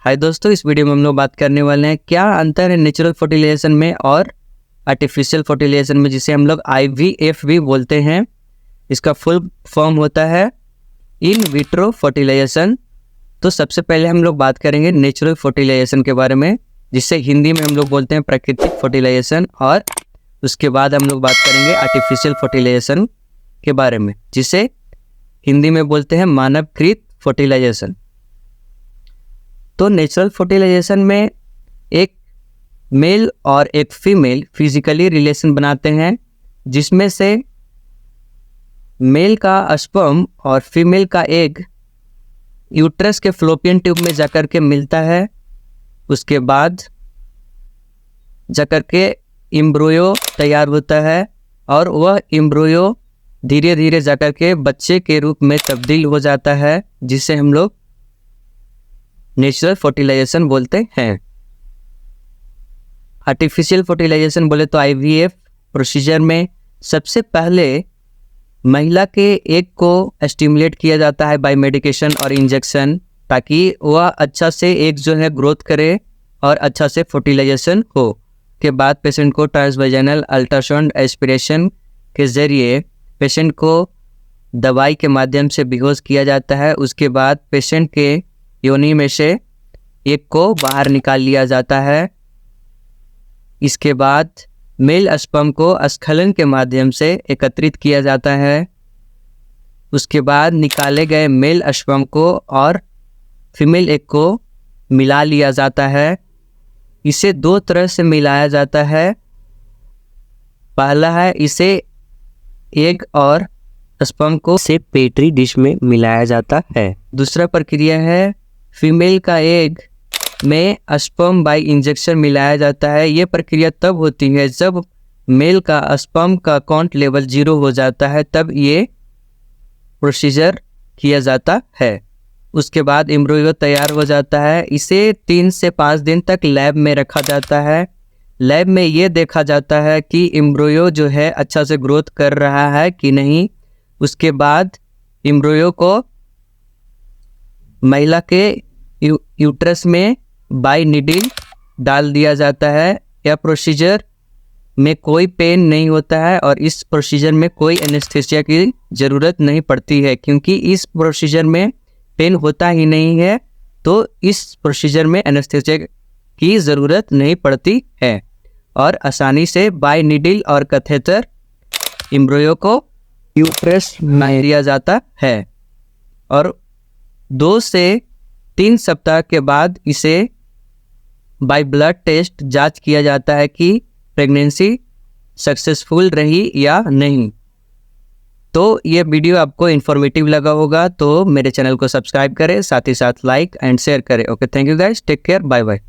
हाय दोस्तों, इस वीडियो में हम लोग बात करने वाले हैं क्या अंतर है नेचुरल फर्टिलाइजेशन में और आर्टिफिशियल फर्टिलाइजेशन में, जिसे हम लोग IVF भी बोलते हैं। इसका फुल फॉर्म होता है इन विट्रो फर्टिलाइजेशन। तो सबसे पहले हम लोग बात करेंगे नेचुरल फर्टिलाइजेशन के बारे में, जिसे हिंदी में हम लोग बोलते हैं प्राकृतिक फर्टिलाइजेशन, और उसके बाद हम लोग बात करेंगे आर्टिफिशियल फर्टिलाइजेशन के बारे में, जिसे हिंदी में बोलते हैं मानवकृत फर्टिलाइजेशन। तो नेचुरल फर्टिलाइजेशन में एक मेल और एक फीमेल फिजिकली रिलेशन बनाते हैं, जिसमें से मेल का स्पर्म और फीमेल का एग यूट्रस के फ्लोपियन ट्यूब में जाकर के मिलता है। उसके बाद जाकर के एम्ब्रियो तैयार होता है और वह एम्ब्रियो धीरे धीरे जाकर के बच्चे के रूप में तब्दील हो जाता है, जिसे हम लोग नेचुरल फर्टिलाइजेशन बोलते हैं। आर्टिफिशियल फर्टिलाइजेशन बोले तो IVF प्रोसीजर में सबसे पहले महिला के एग को स्टिमुलेट किया जाता है बाय मेडिकेशन और इंजेक्शन, ताकि वह अच्छा से एग जो है ग्रोथ करे और अच्छा से फर्टिलाइजेशन हो। के बाद पेशेंट को ट्रांसवेजाइनल अल्ट्रासाउंड एस्पिरेशन के ज़रिए पेशेंट को दवाई के माध्यम से बेहोश किया जाता है। उसके बाद पेशेंट के योनि में से एग को बाहर निकाल लिया जाता है। इसके बाद मेल स्पर्म को स्खलन के माध्यम से एकत्रित किया जाता है। उसके बाद निकाले गए मेल स्पर्म को और फीमेल एग को मिला लिया जाता है। इसे दो तरह से मिलाया जाता है। पहला है इसे एग और स्पर्म को से पेट्री डिश में मिलाया जाता है। दूसरा प्रक्रिया है फीमेल का एग में स्पर्म बाय इंजेक्शन मिलाया जाता है। ये प्रक्रिया तब होती है जब मेल का स्पर्म का काउंट लेवल 0 हो जाता है, तब ये प्रोसीजर किया जाता है। उसके बाद एम्ब्रियो तैयार हो जाता है। इसे 3 से 5 दिन तक लैब में रखा जाता है। लैब में ये देखा जाता है कि एम्ब्रियो जो है अच्छा से ग्रोथ कर रहा है कि नहीं। उसके बाद एम्ब्रियो को महिला के यूट्रस में बाय नीडल डाल दिया जाता है। यह प्रोसीजर में कोई पेन नहीं होता है और इस प्रोसीजर में कोई एनेस्थीसिया की ज़रूरत नहीं पड़ती है, क्योंकि इस प्रोसीजर में पेन होता ही नहीं है। तो इस प्रोसीजर में एनेस्थीसिया की ज़रूरत नहीं पड़ती है और आसानी से बाय नीडल और कैथेटर एम्ब्रियो को यूट्रस में दिया जाता है। और 2 से 3 सप्ताह के बाद इसे बाय ब्लड टेस्ट जांच किया जाता है कि प्रेगनेंसी सक्सेसफुल रही या नहीं। तो ये वीडियो आपको इन्फॉर्मेटिव लगा होगा तो मेरे चैनल को सब्सक्राइब करें, साथ ही साथ लाइक एंड शेयर करें। Okay, thank you guys, take care, bye bye.